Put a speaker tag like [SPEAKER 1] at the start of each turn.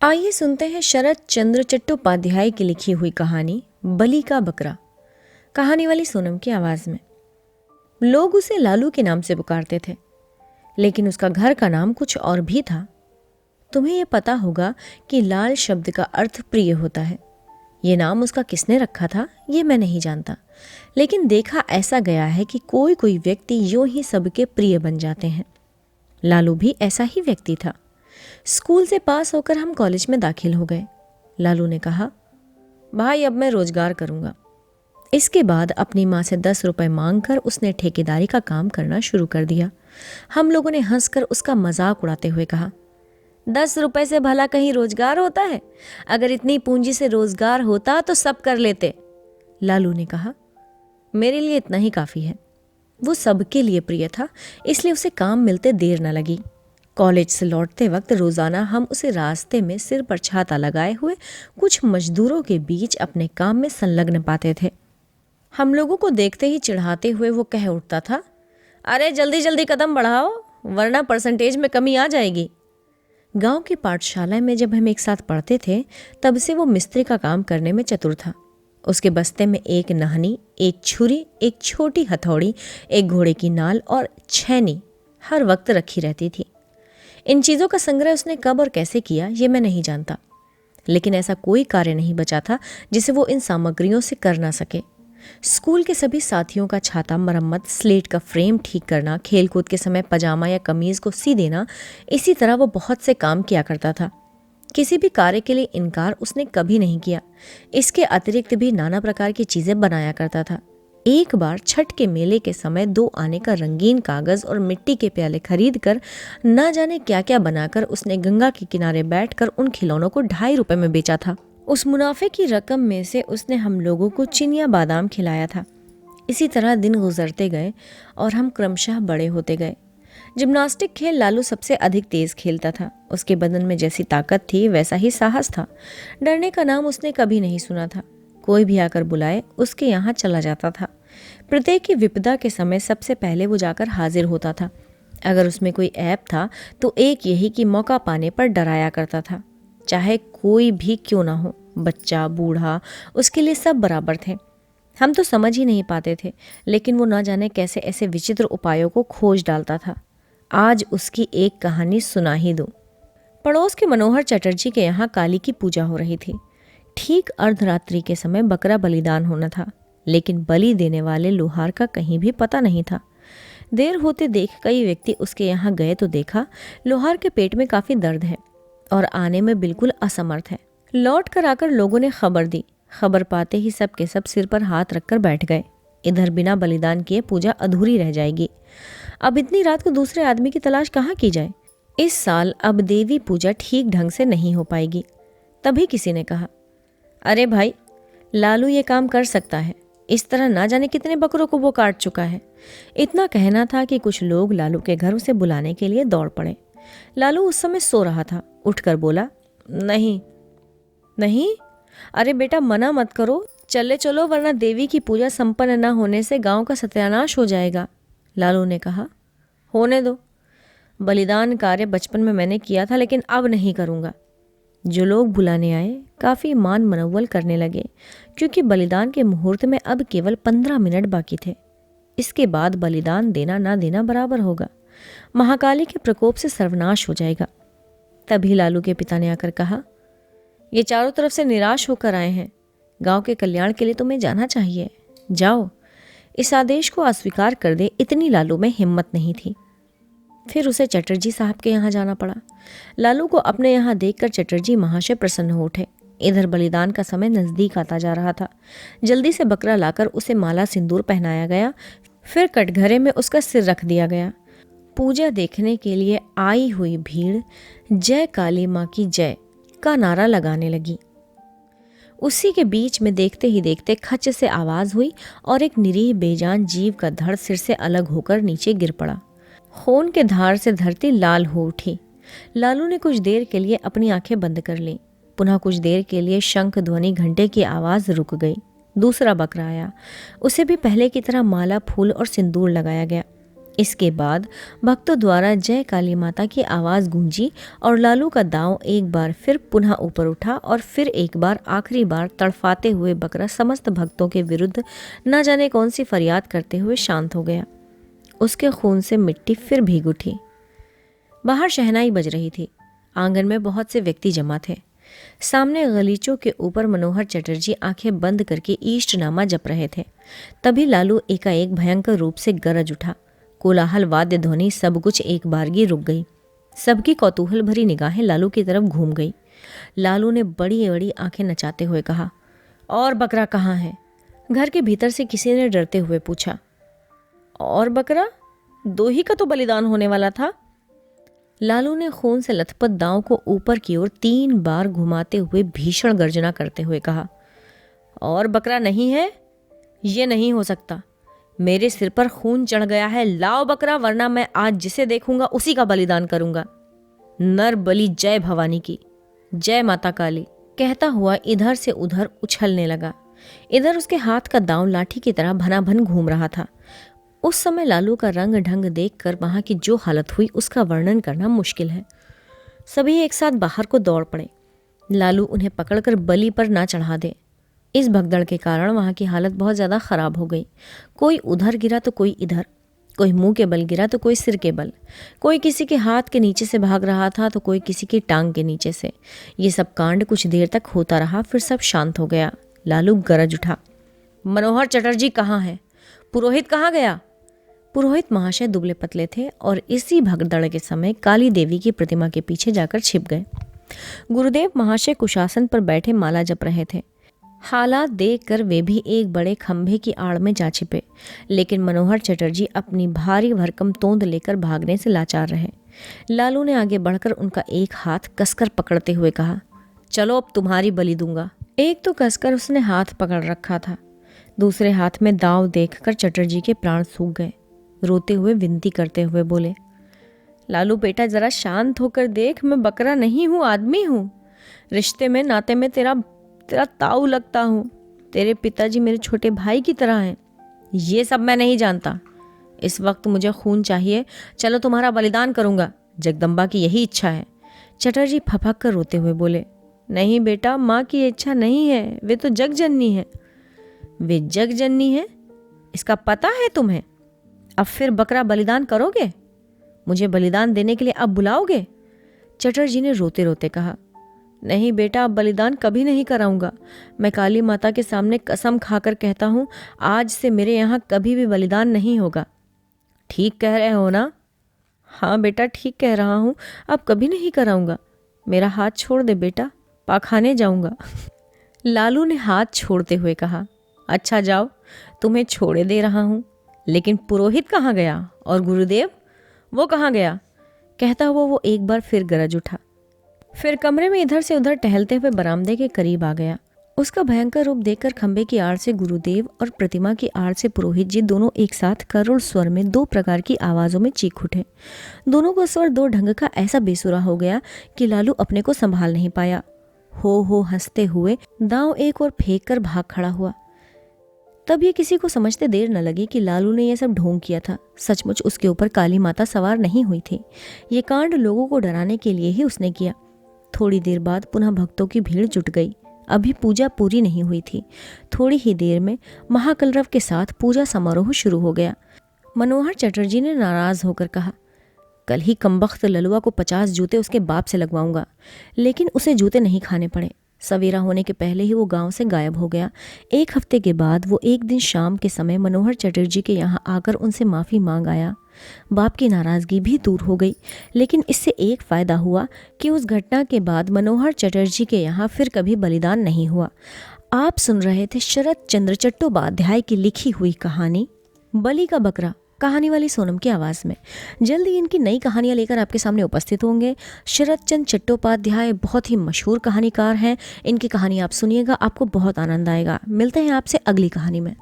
[SPEAKER 1] आइए सुनते हैं शरत चंद्र चट्टोपाध्याय की लिखी हुई कहानी बलि का बकरा। कहानी वाली सोनम की आवाज में। लोग उसे लालू के नाम से पुकारते थे, लेकिन उसका घर का नाम कुछ और भी था। तुम्हें यह पता होगा कि लाल शब्द का अर्थ प्रिय होता है। ये नाम उसका किसने रखा था ये मैं नहीं जानता, लेकिन देखा ऐसा गया है कि कोई कोई व्यक्ति यूं ही सबके प्रिय बन जाते हैं। लालू भी ऐसा ही व्यक्ति था। स्कूल से पास होकर हम कॉलेज में दाखिल हो गए। लालू ने कहा, भाई अब मैं रोजगार करूंगा। इसके बाद अपनी माँ से 10 रुपए मांगकर उसने ठेकेदारी का काम करना शुरू कर दिया। हम लोगों ने हंसकर उसका मजाक उड़ाते हुए कहा, 10 रुपए से भला कहीं रोजगार होता है? अगर इतनी पूंजी से रोजगार होता तो सब कर लेते। लालू ने कहा, मेरे लिए इतना ही काफी है। वो सबके लिए प्रिय था, इसलिए उसे काम मिलते देर न लगी। कॉलेज से लौटते वक्त रोजाना हम उसे रास्ते में सिर पर छाता लगाए हुए कुछ मजदूरों के बीच अपने काम में संलग्न पाते थे। हम लोगों को देखते ही चिढ़ाते हुए वो कह उठता था, अरे जल्दी जल्दी कदम बढ़ाओ वरना परसेंटेज में कमी आ जाएगी। गांव की पाठशाला में जब हम एक साथ पढ़ते थे तब से वो मिस्त्री का काम करने में चतुर था। उसके बस्ते में एक नहनी, एक छुरी, एक छोटी हथौड़ी, एक घोड़े की नाल और छैनी हर वक्त रखी रहती थी। इन चीज़ों का संग्रह उसने कब और कैसे किया ये मैं नहीं जानता, लेकिन ऐसा कोई कार्य नहीं बचा था जिसे वो इन सामग्रियों से कर ना सके। स्कूल के सभी साथियों का छाता मरम्मत, स्लेट का फ्रेम ठीक करना, खेलकूद के समय पजामा या कमीज को सी देना, इसी तरह वो बहुत से काम किया करता था। किसी भी कार्य के लिए इनकार उसने कभी नहीं किया। इसके अतिरिक्त भी नाना प्रकार की चीजें बनाया करता था। एक बार छठ के मेले के समय 2 आने का रंगीन कागज और मिट्टी के प्याले खरीद कर न जाने क्या क्या बनाकर उसने गंगा के किनारे बैठकर उन खिलौनों को 2.5 रुपए में बेचा था। उस मुनाफे की रकम में से उसने हम लोगों को चिनिया बादाम खिलाया था। इसी तरह दिन गुजरते गए और हम क्रमशः बड़े होते गए। जिम्नास्टिक खेल लालू सबसे अधिक तेज खेलता था। उसके बदन में जैसी ताकत थी वैसा ही साहस था। डरने का नाम उसने कभी नहीं सुना था। कोई भी आकर बुलाए उसके यहाँ चला जाता था। प्रत्येक की विपदा के समय सबसे पहले वो जाकर हाजिर होता था। अगर उसमें कोई ऐब था तो एक यही कि मौका पाने पर डराया करता था। चाहे कोई भी क्यों ना हो, बच्चा बूढ़ा, उसके लिए सब बराबर थे। हम तो समझ ही नहीं पाते थे, लेकिन वो ना जाने कैसे ऐसे विचित्र उपायों को खोज डालता था। आज उसकी एक कहानी सुना ही दूं। पड़ोस के मनोहर चटर्जी के यहाँ काली की पूजा हो रही थी। ठीक अर्धरात्रि के समय बकरा बलिदान होना था, लेकिन बलि देने वाले लोहार का कहीं भी पता नहीं था। देर होते देख कई व्यक्ति उसके यहाँ गए तो देखा लोहार के पेट में काफी दर्द है और आने में बिल्कुल असमर्थ है। लौट कर आकर लोगों ने खबर दी। खबर पाते ही सब के सब सिर पर हाथ रखकर बैठ गए। इधर बिना बलिदान किए पूजा अधूरी रह जाएगी। अब इतनी रात को दूसरे आदमी की तलाश कहाँ की जाए? इस साल अब देवी पूजा ठीक ढंग से नहीं हो पाएगी। तभी किसी ने कहा, अरे भाई, लालू ये काम कर सकता है। इस तरह ना जाने कितने बकरों को वो काट चुका है। इतना कहना था कि कुछ लोग लालू के घर उसे बुलाने के लिए दौड़ पड़े। लालू उस समय सो रहा था। उठकर बोला, नहीं नहीं, अरे बेटा मना मत करो, चले चलो वरना देवी की पूजा संपन्न न होने से गांव का सत्यानाश हो जाएगा। लालू ने कहा, होने दो। बलिदान कार्य बचपन में मैंने किया था, लेकिन अब नहीं करूंगा। जो लोग बुलाने आए काफ़ी मान मनव्वल करने लगे, क्योंकि बलिदान के मुहूर्त में अब केवल 15 मिनट बाकी थे। इसके बाद बलिदान देना ना देना बराबर होगा। महाकाली के प्रकोप से सर्वनाश हो जाएगा। तभी लालू के पिता ने आकर कहा, ये चारों तरफ से निराश होकर आए हैं। गांव के कल्याण के लिए तुम्हें जाना चाहिए। जाओ। इस आदेश को अस्वीकार कर दे इतनी लालू में हिम्मत नहीं थी। फिर उसे चटर्जी साहब के यहाँ जाना पड़ा। लालू को अपने यहाँ देखकर चटर्जी महाशय प्रसन्न हो उठे। इधर बलिदान का समय नजदीक आता जा रहा था। जल्दी से बकरा लाकर उसे माला सिंदूर पहनाया गया। फिर कटघरे में उसका सिर रख दिया गया। पूजा देखने के लिए आई हुई भीड़ जय काली माँ की जय का नारा लगाने लगी। उसी के बीच में देखते ही देखते खच से आवाज हुई और एक निरीह बेजान जीव का धड़ सिर से अलग होकर नीचे गिर पड़ा। खून के धार से धरती लाल हो उठी। लालू ने कुछ देर के लिए अपनी आंखें बंद कर लीं। पुनः कुछ देर के लिए शंख ध्वनि घंटे की आवाज रुक गई। दूसरा बकरा आया। उसे भी पहले की तरह माला, फूल और सिंदूर लगाया गया। इसके बाद भक्तों द्वारा जय काली माता की आवाज़ गूंजी और लालू का दांव एक बार फिर पुनः ऊपर उठा और फिर एक बार आखिरी बार तड़फाते हुए बकरा समस्त भक्तों के विरुद्ध न जाने कौन सी फरियाद करते हुए शांत हो गया। उसके खून से मिट्टी फिर भीग उठी। बाहर शहनाई बज रही थी। आंगन में बहुत से व्यक्ति जमा थे। सामने गलीचों के ऊपर मनोहर चटर्जी आंखें बंद करके ईष्टनामा जप रहे थे। तभी लालू एकाएक भयंकर रूप से गरज उठा। कोलाहल, वाद्य ध्वनि, सब कुछ एक बारगी रुक गई। सबकी कौतूहल भरी निगाहें लालू की तरफ घूम गई। लालू ने बड़ी बड़ी आंखें नचाते हुए कहा, और बकरा कहाँ है? घर के भीतर से किसी ने डरते हुए पूछा। और बकरा? 2 ही का तो बलिदान होने वाला था। लालू ने खून से लथपथ दांव को ऊपर की ओर 3 बार घुमाते हुए भीषण गर्जना करते हुए कहा, और बकरा नहीं है? ये नहीं हो सकता। मेरे सिर पर खून चढ़ गया है। लाओ बकरा, वरना मैं आज जिसे देखूंगा उसी का बलिदान करूंगा। नर बलि जय भवानी की, जय माता काली, कहता हुआ इधर से उधर उछलने लगा। इधर उसके हाथ का दांव लाठी की तरह भनाभन घूम रहा था। उस समय लालू का रंग ढंग देखकर वहां की जो हालत हुई उसका वर्णन करना मुश्किल है। सभी एक साथ बाहर को दौड़ पड़े। लालू उन्हें पकड़कर बलि पर ना चढ़ा दे। इस भगदड़ के कारण वहां की हालत बहुत ज़्यादा ख़राब हो गई। कोई उधर गिरा तो कोई इधर, कोई मुंह के बल गिरा तो कोई सिर के बल, कोई किसी के हाथ के नीचे से भाग रहा था तो कोई किसी की टांग के नीचे से। ये सब कांड कुछ देर तक होता रहा, फिर सब शांत हो गया। लालू गरज उठा, मनोहर चटर्जी कहाँ है? पुरोहित कहाँ गया? पुरोहित महाशय दुबले पतले थे और इसी भगदड़ के समय काली देवी की प्रतिमा के पीछे जाकर छिप गए। गुरुदेव महाशय कुशासन पर बैठे माला जप रहे थे। हालात देखकर वे भी एक बड़े खंभे की आड़ में जा छिपे, लेकिन मनोहर चटर्जी अपनी भारी भरकम तोंद लेकर भागने से लाचार रहे। लालू ने आगे बढ़कर उनका एक हाथ कसकर पकड़ते हुए कहा, चलो अब तुम्हारी बलि दूंगा। एक तो कसकर उसने हाथ पकड़ रखा था, दूसरे हाथ में दांव देखकर चटर्जी के प्राण सूख गए। रोते हुए विनती करते हुए बोले, लालू बेटा जरा शांत होकर देख, मैं बकरा नहीं हूँ, आदमी हूँ। रिश्ते में नाते में तेरा ताऊ लगता हूँ। तेरे पिताजी मेरे छोटे भाई की तरह हैं। ये सब मैं नहीं जानता। इस वक्त मुझे खून चाहिए। चलो तुम्हारा बलिदान करूँगा। जगदम्बा की यही इच्छा है। चटर्जी फपक कर रोते हुए बोले, नहीं बेटा, माँ की इच्छा नहीं है, वे तो जगजननी है। वे जगजननी है? इसका पता है तुम्हें? अब फिर बकरा बलिदान करोगे? मुझे बलिदान देने के लिए अब बुलाओगे? चटर्जी ने रोते रोते कहा, नहीं बेटा, अब बलिदान कभी नहीं कराऊंगा। मैं काली माता के सामने कसम खाकर कहता हूँ, आज से मेरे यहाँ कभी भी बलिदान नहीं होगा। ठीक कह रहे हो ना? हाँ बेटा, ठीक कह रहा हूँ, अब कभी नहीं कराऊंगा। मेरा हाथ छोड़ दे बेटा, पाखाने जाऊंगा। लालू ने हाथ छोड़ते हुए कहा, अच्छा जाओ, तुम्हें छोड़े दे रहा हूँ। लेकिन पुरोहित कहाँ गया? और गुरुदेव, वो कहाँ गया? कहता हुआ वो एक बार फिर गरज उठा। फिर कमरे में इधर से उधर टहलते हुए बरामदे के करीब आ गया। उसका भयंकर रूप देखकर खंबे की आड़ से गुरुदेव और प्रतिमा की आड़ से पुरोहित जी दोनों एक साथ करुण स्वर में 2 प्रकार की आवाज़ों में चीख उठे। दोनों का स्वर 2 ढंग का ऐसा बेसुरा हो गया कि लालू अपने को संभाल नहीं पाया। हो हंसते हुए दांव एक और फेंक कर भाग खड़ा हुआ। तब ये किसी को समझते देर न लगी कि लालू ने यह सब ढोंग किया था। सचमुच उसके ऊपर काली माता सवार नहीं हुई थी। ये कांड लोगों को डराने के लिए ही उसने किया। थोड़ी देर बाद पुनः भक्तों की भीड़ जुट गई। अभी पूजा पूरी नहीं हुई थी। थोड़ी ही देर में महाकलरव के साथ पूजा समारोह शुरू हो गया। मनोहर चटर्जी ने नाराज होकर कहा, कल ही कमबख्त ललुआ को 50 जूते उसके बाप से लगवाऊंगा। लेकिन उसे जूते नहीं खाने पड़े। सवेरा होने के पहले ही वो गांव से गायब हो गया। 1 हफ्ते के बाद वो एक दिन शाम के समय मनोहर चटर्जी के यहाँ आकर उनसे माफ़ी मांग आया। बाप की नाराज़गी भी दूर हो गई, लेकिन इससे एक फ़ायदा हुआ कि उस घटना के बाद मनोहर चटर्जी के यहाँ फिर कभी बलिदान नहीं हुआ। आप सुन रहे थे शरत चंद्र चट्टोपाध्याय की लिखी हुई कहानी बलि का बकरा, कहानी वाली सोनम की आवाज़ में। जल्दी इनकी नई कहानियाँ लेकर आपके सामने उपस्थित होंगे। शरत चंद्र चट्टोपाध्याय बहुत ही मशहूर कहानीकार हैं। इनकी कहानी आप सुनिएगा, आपको बहुत आनंद आएगा। मिलते हैं आपसे अगली कहानी में।